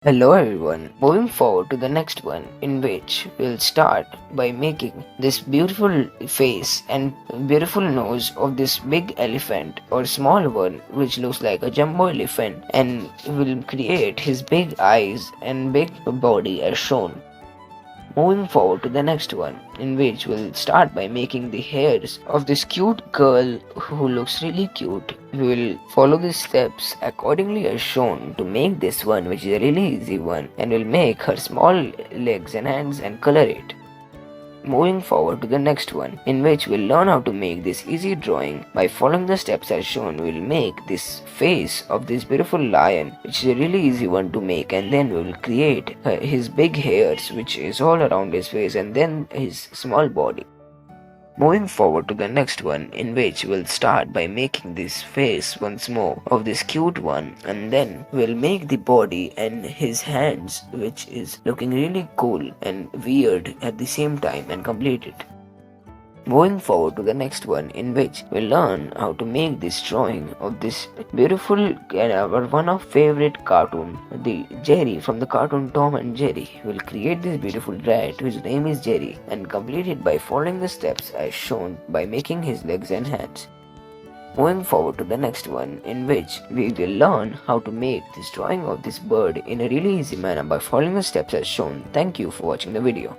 Hello everyone, moving forward to the next one, in which we'll start by making this beautiful face and beautiful nose of this big elephant or small one which looks like a jumbo elephant, and we'll create his big eyes and big body as shown. Moving forward to the next one, in which we'll start by making the hairs of this cute girl who looks really cute. We will follow the steps accordingly as shown to make this one, which is a really easy one, and we'll make her small legs and hands and color it. Moving forward to the next one, in which we'll learn how to make this easy drawing. By following the steps as shown, we'll make this face of this beautiful lion, which is a really easy one to make, and then we will create his big hairs, which is all around his face, and then his small body. Moving forward to the next one, in which we'll start by making this face once more of this cute one, and then we'll make the body and his hands, which is looking really cool and weird at the same time, and complete it. Moving forward to the next one, in which we'll learn how to make this drawing of this beautiful and our one of favorite cartoon, the Jerry from the cartoon Tom and Jerry. We'll create this beautiful rat whose name is Jerry and complete it by following the steps as shown by making his legs and hands. Moving forward to the next one, in which we will learn how to make this drawing of this bird in a really easy manner by following the steps as shown. Thank you for watching the video.